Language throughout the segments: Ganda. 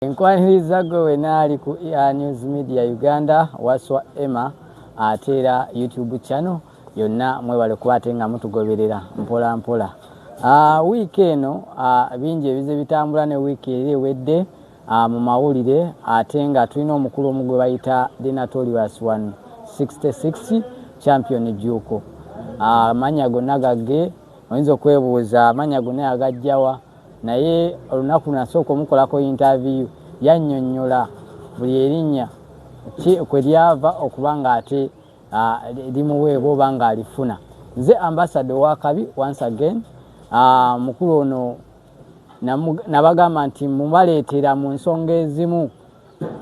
Enkwaniza gwe naali ku News Media Uganda waswa Emma atera YouTube channel yonna mwebale kuba nga mutugoberera mpola mpola. Week eno bingi ebize bitambula ne week eri ewedde mu mawulire ate nga tulina omukulu omugwe bayita The Notorious 166 champion Juko. Manya gonna gagge oyinza okwebuuza amanya gonna yagajjawa naye olunaku nasooka omukolako interview yannyonnyola buli erinnya kwe lyava okubanga ate limuweebwa oba nga alifuna. Nze ambassador wa Kabi once again mukulu ono nabagamba nti mubaleetera mu nsonga ezimu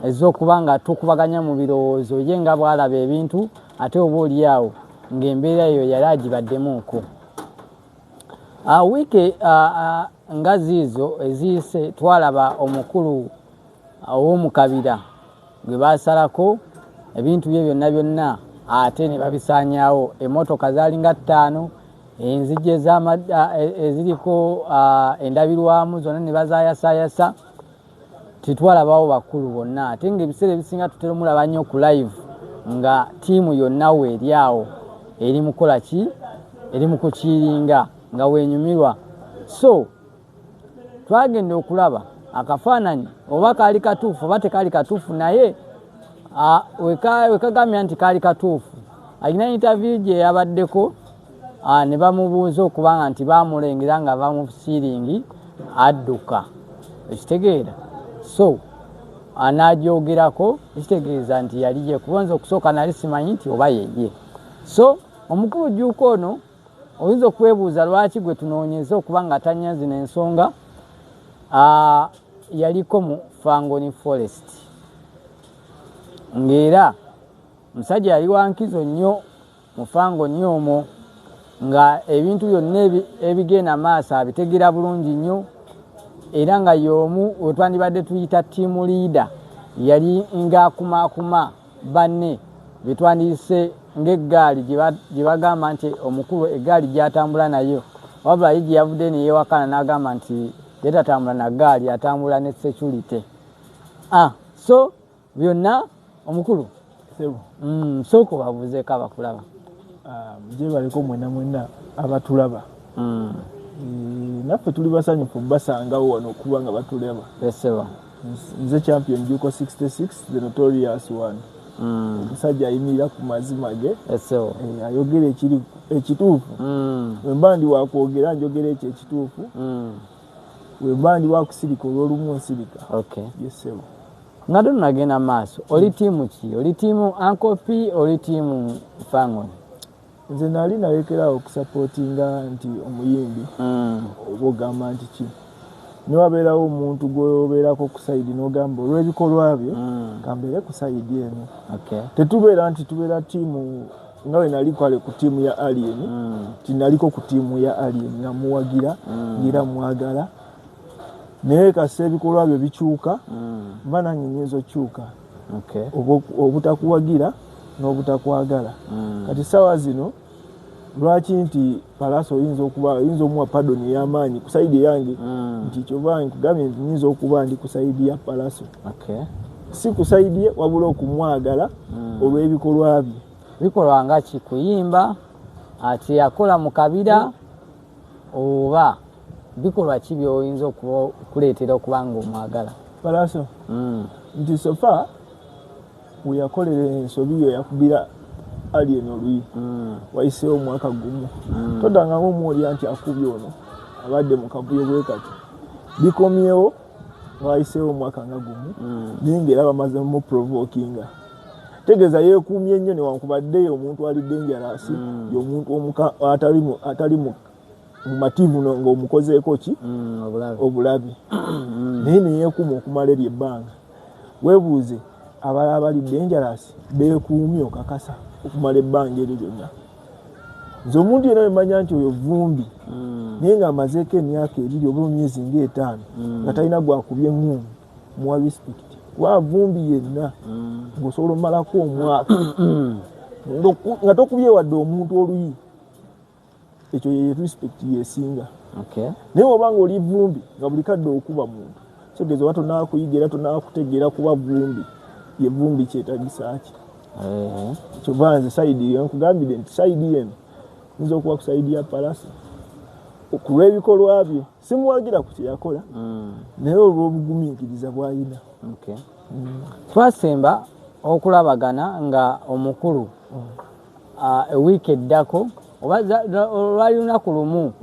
ez'okuba nga tukubaganya mu birowoozo ye nga bwalaba ebintu ate oba oliawo ng'embeera eyo yali agibaddemuuko. Wiki nga ziizo eziyise twalaba omukulu ow'omukabira gwe basalako ebintu bye byonna byonna ate ne babisaanyaawo. Emmotoka zaalinga 5 enzigi eziriko endabirwamu zonna ne bazaayasayasa. Titwalabawo bakulu bonna ate ng'ebiseera ebisinga tutera omulaba nnyo ku live nga ttiimu yonna weeri awo eri mukola ki eri mu kukiiringa nga wenyumirwa. So twagenda okulaba akafaananyi oba kaali katuufu oba tekaali katuufu, naye wekagambya nti kaali katuufu alina interview gye yabaddeko ne bamubuuza okubanga nti baamulengera nga bamusiiringi adduka ekitegeera. So anaajogerako ekitegeeza nti yali ye kubonza okusooka nali simanyi nti oba yeye. So omukulu Juko ono oyinza okwebuuza lwaki gwe tunoonyeza okuba nga tanya zino ensonga. Yaliko mu Fangoni Forest ng'era musajja yali wankizo nnyo mu Fangoni omwo nga ebintu byonna ebigenda maaso abitegera bulungi nnyo, era nga y'omu wetwandibadde tuyita team leader yali ng'akumaakuma banne betwandiyise ng'eggaali gye bagamba nti omukulu eggaali gy'atambula nayo, wabula ye gye yavudde ne yeewakana n'agamba nti yetatambula na ggaali atambula ne security. So byonna omukulu sooka babuuzeeko abakulaba. Mujye baliko mwena abatulaba. Naffe tuli basanyufu basangawo wano okuba nga batulaba. Nze champion Juko 66 The Notorious 1. Omusajja ayimirira ku mazima ge ayogera ekituufu. Wemba ndi wakwogera njogera ekyo ekituufu. Wemba ndi wakusirika olw'olumu nsirika. Yesewo nga tunagenda maaso oli tiimu ki? Oli tiimu Uncle P oli tiimu Fangoni? Nze nali nalekerawo okusapootinga nti omuyimbi oba ogamba nti ki niwabeerawo omuntu gweobeerako ku sayidi n'ogamba olw'ebikolwa bye kambeere ku sayidi eno. Tetubeera nti tubeera tiimu nga we nali kwale ku tiimu ya Alien tinaliko ku tiimu ya Alien namuwagira era mwagala, naye kase ebikolwa bye bikyuka mba nange nyinza okyuka obutakuwagira n'obutakwagala. Kati sawa zino lwaki nti Palaso oyinza omuwa pardon y'amaanyi ku sayidi yange nti kyova nkugambye nti nyinza okuba ndi ku sayidi ya Palaso, si ku sayidi ye wabula okumwagala olw'ebikolwa bye. Bikolwa nga ki? Kuyimba ati yakola mu kabira oba bikolwa ki by'oyinza okuleetera okuba nga omwagala Palaso? Nti sofa we yakolera ensobi yo yakubira Alien oluyi wayiseewo omwaka gumu todangamu omwolya nti akubye ono abadde mu kavuyo bwe kati bikomyewo wayiseewo omwaka nga gumu naye ng'era bamaze mu provokinga. Tegeeza yeekuumye nnyo newankubaddeyo omuntu ali dangerous y'omuntu atali mu mumativu ng'omukozeeko ki obulabi naye neyeekuuma okumala eryo ebbanga. Weebuuze abalala bali dangerous beekuumye okakasa okumala ebbanga eryo lyonna. Nze omuntu yenna wemanya nti oyo vumbi naye ng'amazeeko emyaka 2 oba emyezi nga 5 nga talina gwakubye eŋŋuumi muwa respect. Wa vumbi yenna ng'osobola omalako omwaka nga tokubye wadde omuntu oluyi, ekyo ye respect yesinga. Naye obanga oli vumbi nga buli kadde okuba muntu kitegeeza oba tonaakuyigira tonaakutegeera kuba vumbi ye vumbi kyetagisa ki kyova nze sayidi nkugambire nti sayidi eno nza okuba ku sayidi ya Palaso kulw'ebikolwa bye simuwagira ku kyeyakola naye olw'obugumiikiriza bw'alina. Twasemba okulabagana nga omukulu ewiiki eddako oba olwali lunaku lumu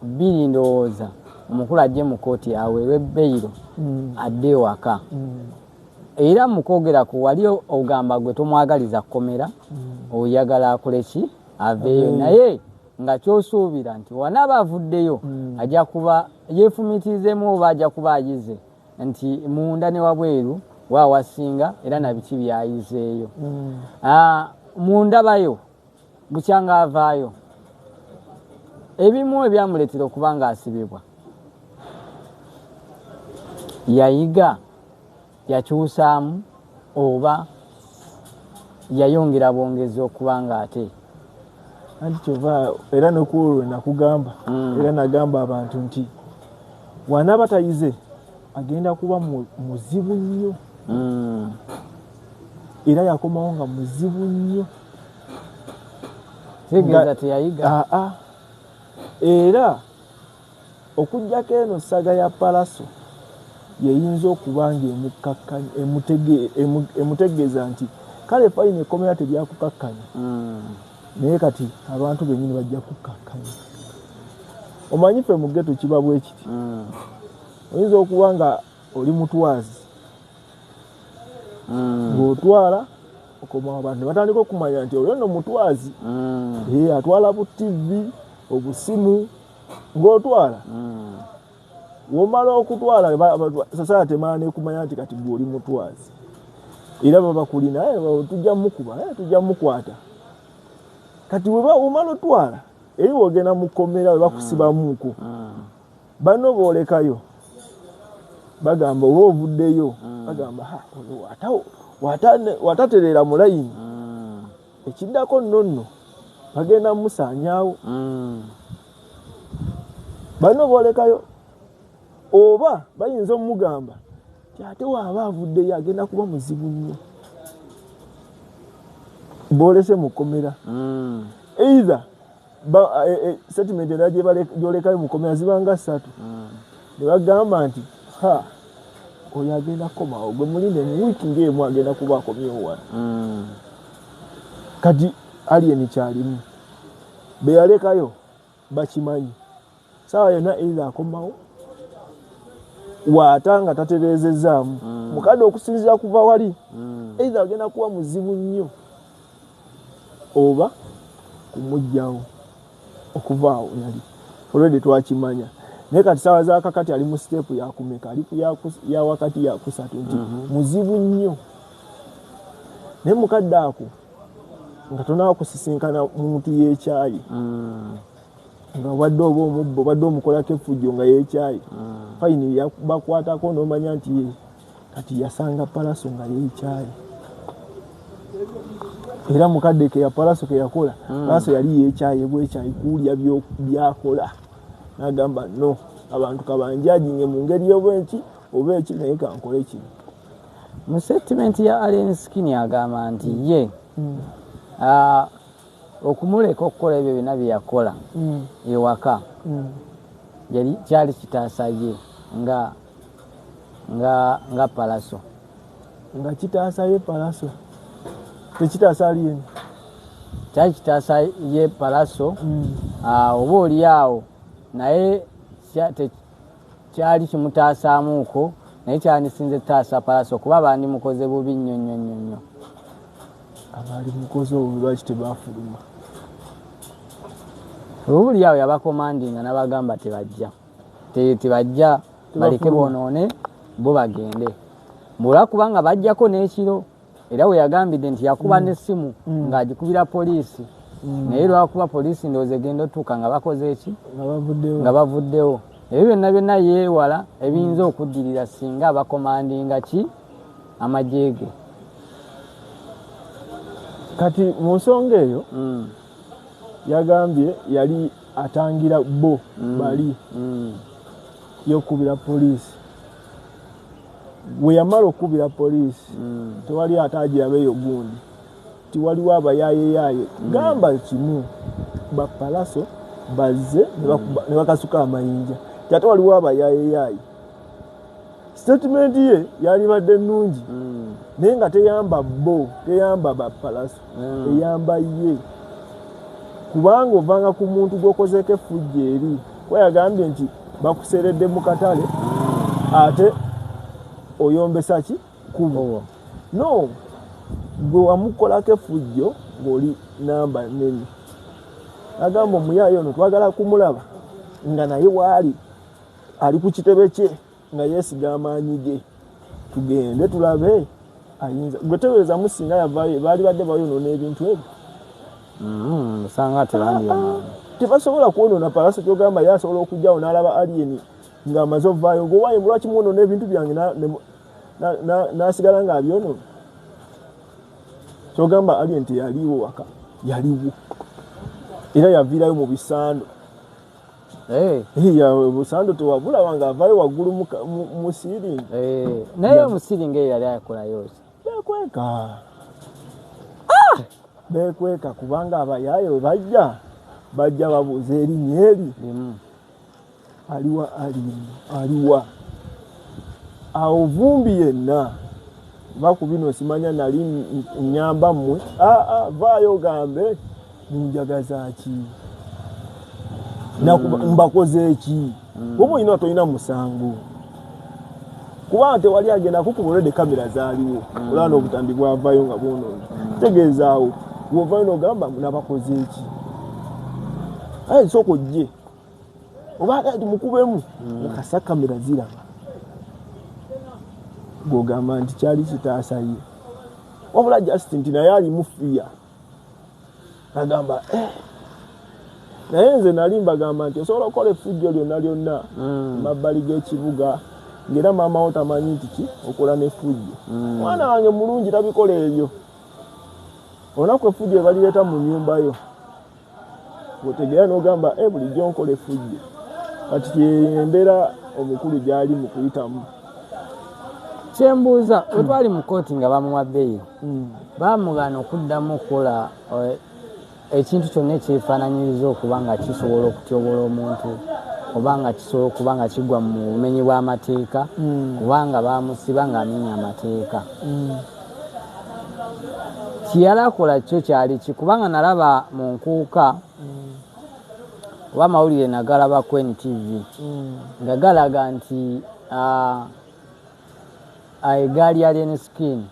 bbiri ndowooza omukulu ajje mu kooti aweerwe beyiro adde ewaka era mukwogera ku wali ogamba gwe tomwagaliza kukomera oyagala akoleki aveeyo naye nga kyosuubira nti wanaaba avuddeyo ajja kuba yeefumitirizeemu oba ajja kuba ayize nti munda ne wabweru waawasinga era nabiki byayizeeyo mundabayo bukyanga avaayo ebimu ebyamuleetera okuba nga asibibwa yayiga yakyusaamu oba yayongera bwongezi okuba nga ate anti kyova era nokuolwo nakugamba era nagamba abantu nti wanaaba tayize agenda kuba muzibu nnyo era yakomawo nga muzibu nnyo tegeeza teyayiga era okujjako eno saga ya Palaso yeyinza okuba nga emutegeeza nti kale fayina ekomera teryakukakkanya naye kati abantu bennyini bajja kukakkanya. Omanyi ffe mu ggeto kiba bwe kiti oyinza okuba nga oli mutwazi ng'otwala okomawo abantu ne batandika okumanya nti oyo nno mutwazi atwala bu TV obusimu ng'otwala womala okutwala sasala temala nekumanya nti kati gwe oli mutwazi era babakulina tujja mukuba tujja mukwata kati womala otwala eri wogenda mukomera webakusibamuuko bano boolekayo bagamba oba ovuddeyo bagamba wataterera mu layini ekiddako nno bagenda musaanyaawo bano boolekayo oba bayinza omugamba ti ate waaba avuddeyo agenda kuba muzibu nnyo boolese mukomera either settlement era gyolekayo mukomera zibanga 3 ne bagamba nti oyo agenda kukomawo gwe mulinde mu wiiki ng'emu agenda kuba akomyewo wano kati alien kyalimu beyalekayo bakimanyi saawa yonna either akomawo waata nga tatereezezaamu mukadde okusinziira kuva wali either agenda kuba muzibu nnyo oba kumugyawo okuvaawo yali already twakimanya naye kati saawa zakakati ali mu siteepu yakumeka ali ya wakati ya kusatu nti muzibu nnyo naye mukadde ako nga tonaakusisinkana muntu y'ekyayi nga wadde oba omubbo badde omukolako effujjo nga y'ekyayi fayini bakwatako n'omanya nti ye kati yasanga Palaso nga y'ekyayi era mukadde ke ya Palaso ke yakola Palaso yali y'ekyayi bwekyayi kuulya byakola n'agamba no abantu kabanjajinge mu ngeri obweki oba eki naye kankole kino. Mu statement ya Allen Skinny agamba nti ye okumuleka okukola ebyo byonna bye yakola ewaka yali kyali kitaasa ye nga Palaso nga kitaasa ye Palaso tekitaasa aliyeni kyali kitaasa ye Palaso oba oli awo naye kyali kimutaasaamuuko naye kyandisinze taasa Palaso kuba bandimukoze bubi nnyo nnyo nnyo nnyo. Abaali mukoze obubi lwaki tebaafuluma? Obuli awo yabakomandinga n'abagamba tebajja baleke bonoone bo bagende olwakubanga bajjako n'ekiro era we yagambidde nti yakuba n'essimu ng'agikubira poliisi naye lwakuba poliisi ndowooza egenda otuuka nga bakoze eki nga bavuddewo ebyo byonna byonna yeewala ebiyinza okuddirira singa abakomandinga ki amagye ge. Kati mu nsonga eyo yagambye yali atangira bo bali yokubira poliisi we yamala okubira poliisi tewali atagirabeeyo gundi tiwaliwo abayaayeyaye gamba kimu bapalaso bazze ne bakasuka amayinja ate waliwo abayaayeyaye statement ye yalibadde nnungi naye nga teyamba bo teyamba bapalaso eyamba ye kubanga ovanga ku muntu gwokozeeko effujjo eri weyagambye nti bakuseredde mu katale ate oyombesa ki kubo no gwe wamukolako effujjo ng'oli namba nene agamba omuyaaye ono twagala kumulaba nga naye waali ali ku kitebe kye nga yeesiga amaanyi ge tugende tulabe ayinza gwe teweereza musinga yavaayo baali badde bayonoona ebintu ebyo sanga tebandiyo tebasobola kwonoona palaso kyogamba ye asobola okujjawo n'alaba aliyeni ng'amaze ovaayo ng'owaaye lwaki mwonoona ebintu byange n'asigala ng'abyonoona kyogamba aliyeni teyaliwo waka yaliwo era yaviirayo mu bisando busando tewabulaba ng'avaayo waggulu mu siiringi naye omusiiringi eyo yali akolayo beekweka kubanga abayaaye we bajja babuuza erinnya eri aliwa awo vumbi yenna bakubino simanya nali nyamba mmwe vaayo gambe munjagaza ki mbakoze eki oba olina tolina musango kubanga tewali agenda kukubolede kamera zaaliwo olaba n'obutambi bwavaayo nga bwonoona tegeezaawo bwovaayo n'ogamba nabakoze eki aye nsooka ojje oba ati mukubemu nakasa kamera ziraba gwogamba nti kyali kitaasaye wabula Justin nti naye alimu fiya agamba naye nze nali mbagamba nti osobola okukola effujjo lyonna mabbali g'ekibuga ng'era maama wo tamanyi nti ki okola n'effujjo mwana wange mulungi tabikola ebyo olunaku effujjo ebalireeta mu nnyumba yo otegeera n'ogamba bulijjo nkola effujjo kati embeera omukulu gyali mu kuyitamu kyembuuza bwe twali mu kooti nga bamuwa bbeeyi baamugaana okuddamu okukola ekintu kyonna ekyefaananyiriza okuba nga kisobola okutyobola omuntu oba nga kisobola okuba nga kigwa mu bumenyi bw'amateeka kubanga baamusiba ng'amenya amateeka kiyali akola kyo kyali ki kubanga nalaba mu nkuuka oba amawulire nagalaba ku NTV nga galaga nti egaali ya Lenskin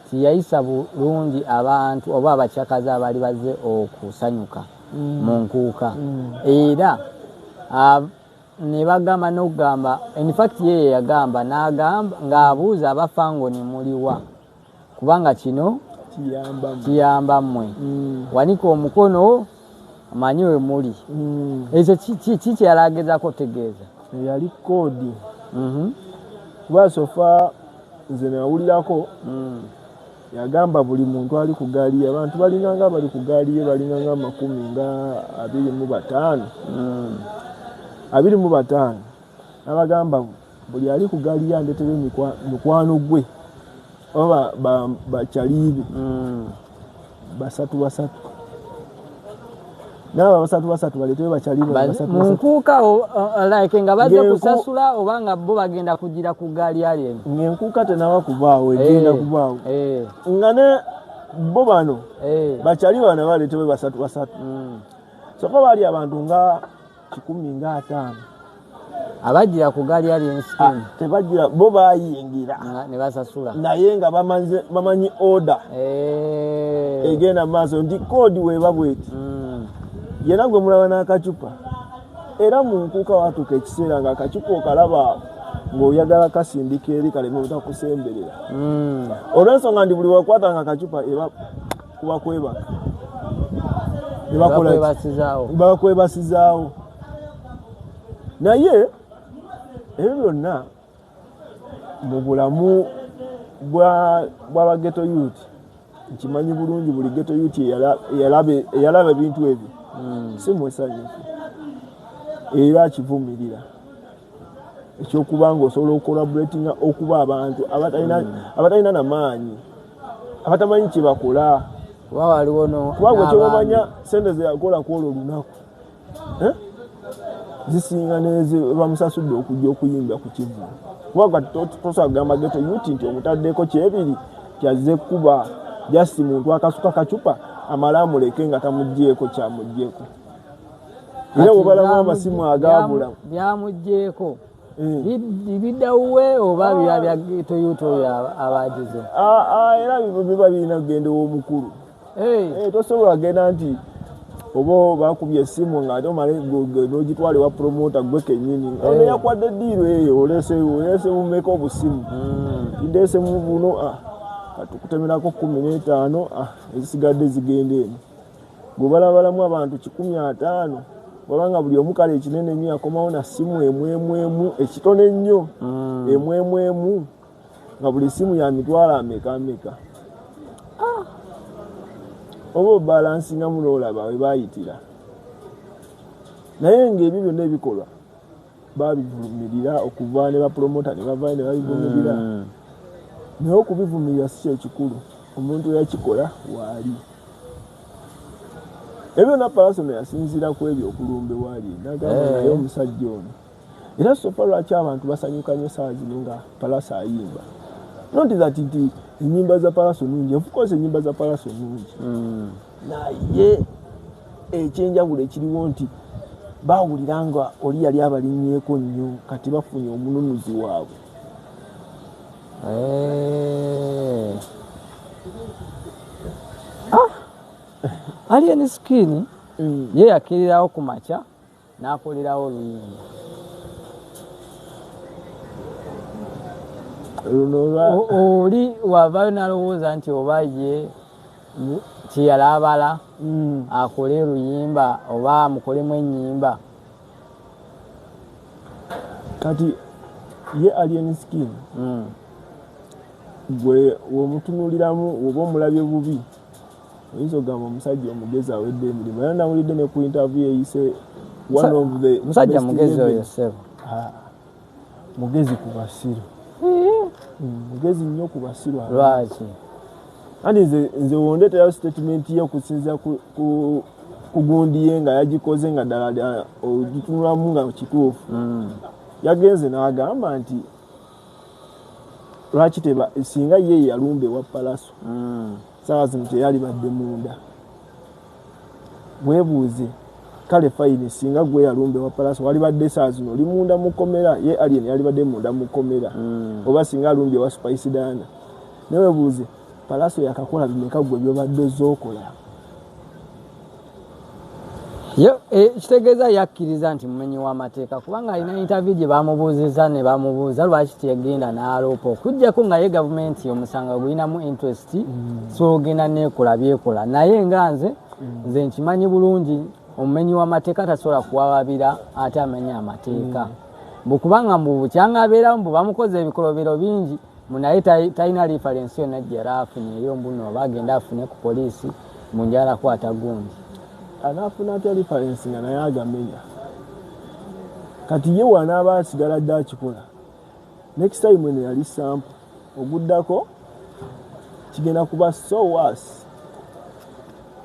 tiyayisa bulungi abantu oba abakyakazi abali bazze okusanyuka mu nkuuka era ne bagamba n'okugamba infact ye yagamba n'agamba ng'abuuza abafango ne muliwa kubanga kino kiyamba mmwe wanika omukono amanyi we muli ekyo kikyalagezako tegeeza yali koodi kuba sofa nze nawulirako yagamba buli muntu ali ku gaali ye abantu balinganga bali ku gaali ye balinganga 25 abagamba buli ali ku gaali ye andeetere mikwano gwe oba bakyaliibi basatu n'aba basatu baleeteyo bakyaliibi mu nkuuka like nga bazze kusasula oba nga bo bagenda kugira ku gaali alien ng'enkuuka tenaba kubaawo egenda kubaawo nga ne bo bano bakyaliibi bano baleeteyo basatu soka baali abantu nga 15 abajira ku gaali alien scheme tebajira bo bayingira ne basasula naye nga bamanyi order egenda maaso ndi koodi weeba bweti yena gwe mulaba n'akacupa era mu nkuuka watuuka ekiseera nga akacupa okalaba ng'oyagala kasindika eri kaleme obutakusemberera olw'ensonga ndi buli wakwatanga akacupa eba kuba kwebaka bakwebasizaawo naye ebyo byonna mu bulamu bw'aba ghetto youth nkimanyi bulungi buli ghetto youth eyalaba ebintu ebyo si mwesanyufu era akivumirira ekyokuba ng'osobola okolaboratinga okuba abantu abatalina namaanyi abatamanyi kye bakola kuba waliwo kubanga kyebamanya sente ze yakola kwolwo olunaku zisinga neze bamusasudde okujja okuyimba ku kivu kubanga tosobola kugamba geto yuti nti omutaddeko kyebiri kyazze kuba jasi muntu akasuka kacupa amala amuleke nga tamugjeeko kyamugjeeko era bwebalamu amasimu agabula byamugjeeko bidawuwe oba biba bya toyuto abagize era biba birina kugenda ow'omukulu tosobola genda nti oba bakubye essimu nga ate omale n'ogitwala ewa promota gwe kennyini ono yakwadde ddiiro eyo oleese bumeka obusimu ideese mu buno katukutemerako 15 ezisigadde zigenda eno gwebalabalamu abantu 150 wabanga buli omu kale ekinene nnyo akomawo na simu emwemu ekitone ennyo emwemu nga buli simu ya mitwalo ameka oba obalansinga munoolaba we bayitira naye ng'ebyo byonna ebikolwa babivumirira okuva ne bapromota ne bavaayo ne babivumirira naye okubivumirira si kyekikulu omuntu yakikola waali ebyo na Palaso yasinzira ku ebyo okulumbe waali nagamba naye omusajja ono era sofa lwaki abantu basanyuka nnyo saa zino nga Palaso ayimba not that nti ennyimba za Palaso nungi of course ennyimba za Palaso nungi naye ekyenjawulo ekiriwo nti bawulira nga oli yali abalinnyeko nnyo kati bafunye omununuzi waabwe Alien Skin ye yakirirawo ku makya n'akolerawo oluyimba oli wavayo nalowooza nti oba ye kyeyalabala akole oluyimba oba amukolemu ennyimba kati ye Alien Skin gwe womutunuliramu oba omulabye bubi oyinza ogamba omusajja omugezi awedde emirimu era nawulidde ne ku interview eyise one of the musajja mugezi oyo sebo mugezi ku basiru mugezi nnyo ku basiru lwaki andi nze wondeterayo statement ye okusinza ku gundi ye nga yagikoze nga ddala ogitunulamu nga kituufu yagenze n'agamba nti lwaki singa ye yalumba ewa Palaso saawa zino teyali badde munda mwebuuze kale fayini singa gwe yalumba ewa Palaso wali badde saa zino oli munda mukomera ye Alien yali badde munda mukomera oba singa alumba ewa Spice Dana newebuuze Palaso yakakola bimeka gwe byobadde zookola kitegeeza yakkiriza nti mumenyi w'amateeka kubanga alina interview gye bamubuuziza ne bamubuuza lwaki teyagenda n'aloopa okuggyako nga ye gavumenti omusanga gulinamu interest so ogenda neekola byekola naye nga nze nkimanyi bulungi omumenyi w'amateeka tasobola kuwababira ate amenya amateeka bwekubanga mbubukyanga abeerawo mbu bamukoze ebikolobero bingi naye talina referensi yonna gye yali afunye eyo mbuno oba agenda afune ku poliisi mu njala kwata gundi anaafuna atya referensi nga naye agamenya kati ye wanaaba asigala dde akikola next time eno yali sample oguddako kigenda kuba so worse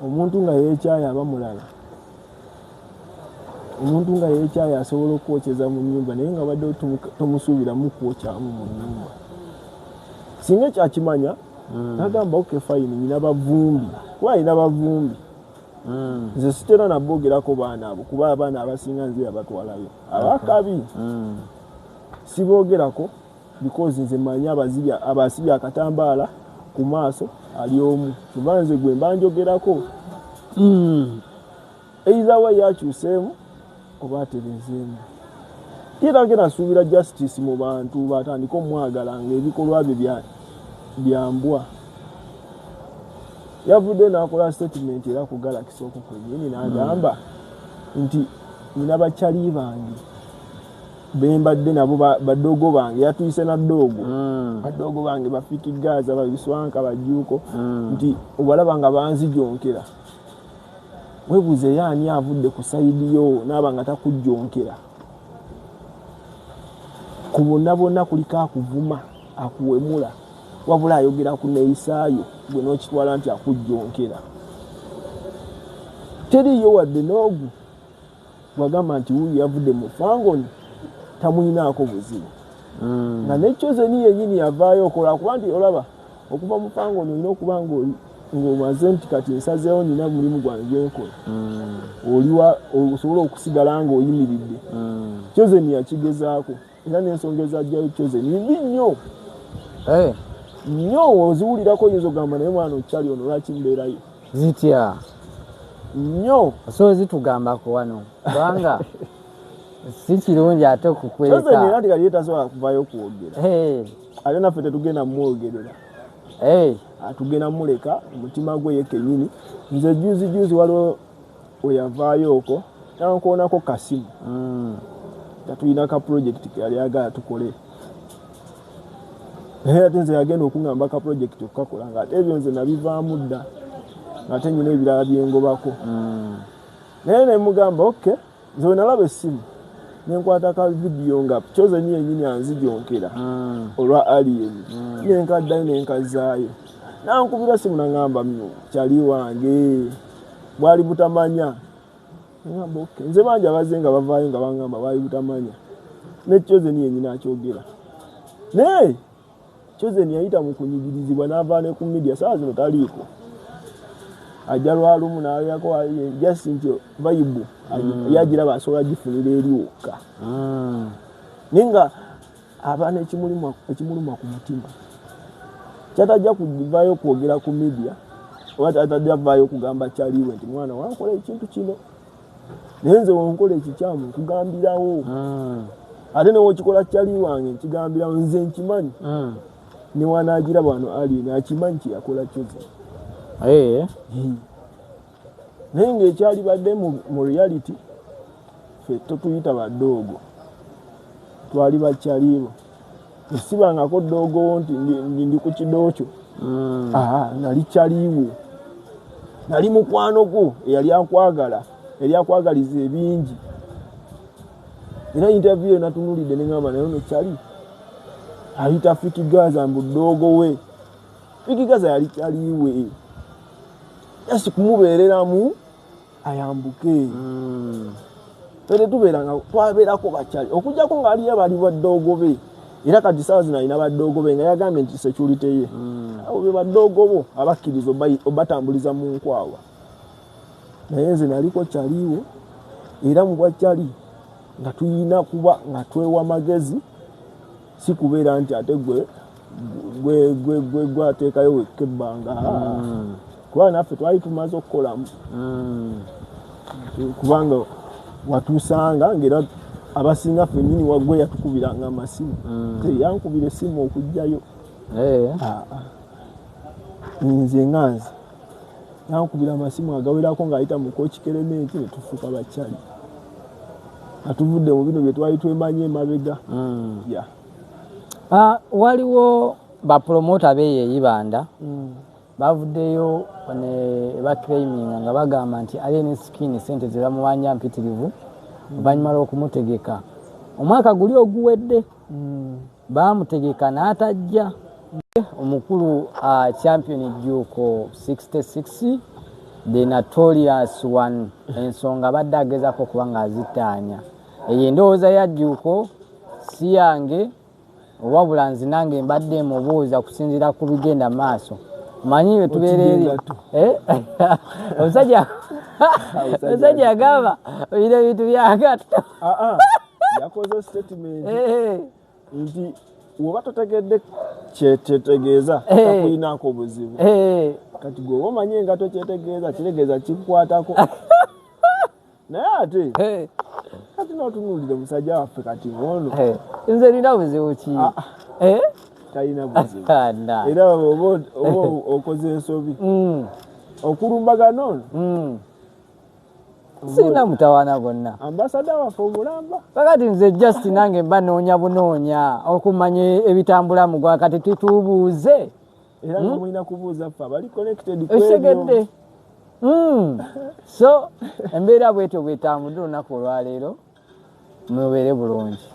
omuntu nga yeekyaya aba mulala omuntu nga yeekyaya asobola okwokyeza mu nnyumba naye nga badde tomusuubiramu kwokyamu mu nnyumba singa ekyakimanya nagamba oke fayini nyina bavumbi kuba alina bavumbi nze sitera naboogerako baana abo kuba abaana abasinga nze abatwalayo abakabi siboogerako because nze manyi abasibye akatambaala ku maaso ali omu kuba nze gwe mba njogerako eizawa yakyuseemu oba aterezeemu yeerange nasuubira justice mu bantu batandika omwagala ng'ebikolwa bye byambwa yavudde n'akola statement era ku Galaxy okukwenyini n'agamba nti nina bakyali bange bembadde nabo badogo bange yatuyise na dogo badogo bange bafiki Gaza babiswanka bajuuko nti obalaba nga banzijonkera webuze yaani avudde ku saidi yo n'aba nga takujjonkera ku bonna kuliko akuvuma akuwemula wabula ayogera ku neeyisaayo gwe n'okitwala nti akujjonkera teriyo wadde n'ogu bwagamba nti wuyu yavudde mu fangoni tamuyinaako buzibu nga nekyozeni yennyini yavaayo okola kuba nti olaba okuva mu fangoni olina okuba ng'omaze nti kati nsazeewo nina mulimu gwange gwenkola osobola okusigala ng'oyimiridde kyozeni yakigezaako era n'ensonga ezajjayo kyozeni mbi nnyo nnyo oziwulirako oyinza ogamba naye mwana okyali ono lwaki mbeerayo zitya nnyo so zitugambako wano kubanga si kirungi ate okukweka kyozeni era tikali yetasobola kuvaayo okuwogera ate naffe tetugenda mumwogerera tugenda muleka omutima gwe ye kennyini nze juzi waliwo weyavaayo okwo nankoonako kasimu nga tulina ka project keyali agala tukole naye ate nze yagenda okuŋŋamba ka project okukakola nga ate ebyo nze nabivaamu dda ng'ate nyina ebirala byengobako naye nemugamba okay nze we nalaba essimu nenkwata ka vidiyo nga kyozeni yennyini anzijonkera olwa alien nenkaddayo nenkazaayo nankubira simu naŋŋamba kyali wange bwali butamanya ngamba okay nze bangi abaze nga bavaayo nga baŋŋamba bwali butamanya ne kyozeni yennyini akyogera naye kyozeni yayita mu kunyigirizibwa n'avaa ne ku media saa zino taliiko ajja lwalumu n'alyako just nti vayibu yagiraba asobola gifunira eri wokka naye nga aba n'ekimuluma ku mutima kyatajja kuvaayo kwogera ku media oba tatajja vaayo kugamba kyaliwe nti mwana wankola ekintu kino naye nze wonkola ekikyamu nkugambirawo ate newokikola kyali wange nkigambirawo nze nkimanyi newanagiraba wano alien akimanyi kyeyakola kyozeni naye ng'ekyali badde mu reality ffe totuyita baddoogo twali bakyalibo esibangako ddoogowo nti ndi ku kidookyo nali kyaliwo nali mukwano gwo eyali akwagala eri akwagaliza ebingi era interview yo natunulidde neŋŋamba naye ono kyali ayita Fikigaza mbu ddoogo we Fikigaza yali kyaliwe yasi kumubeereramu ayambuke tere tubeeranga twabeerako bakyali okujjako ng'aliyo bali baddoogo be era kati saawa zino alina baddoogo be nga yagambye nti security ye abo be baddoogo bo abakkiriza obatambuliza mu nkwawa naye nze naliko kyaliwo era mu bwakyali nga tuyina kuba nga twewa magezi si kubeera nti ate gwe ateekayo wekka ebbanga kuba naffe twali tumaze okukolamu kubanga watuusanga ng'era abasinga ffennyini waggwe yatukubiranga amasimu yankubira essimu okujjayo nze nganze yankubira amasimu agawerako ng'ayita mu kookikeremeenti ne tufuuka bakyali nga tuvudde mu bino bye twali twemanya emabega waliwo bapromota beeyo Banda bavuddeyo ne baclaiminga nga bagamba nti Alien Skin sente ze bamuwanja mpitirivu oluvannyuma lw'okumutegeka omwaka guli oguwedde bamutegeka n'atajja omukulu champion Juuko 66 the notorious one ensonga badde agezako okuba nga azitaanya eyo endowooza ya Juuko si yange wabula nze nange mbadde mubuuza kusinziira ku bigenda maaso manyi we tubeera eri omusajja agamba oyina ebintu byagatta yakoze statement nti woba totegedde kyetegeeza takuyinaako obuzibu kati gwe oba omanye nga tokyetegeeza kitegeeza kikukwatako naye ate kati notunuulire omusajja waffe kati ngono nze nina buzibu ki talina buzibu era oba okoze ensobi okulumbagana ono sina mutawaana bonna ambasada waffe omulamba kakati nze just nange mba noonya bunoonya okumanya ebitambula mu gwa kati tutubuuze era nga mulina kubuuza ffe abali connected esegedde so embeera bwetyo bwetambudde olunaku olwaleero mubeere bulungi.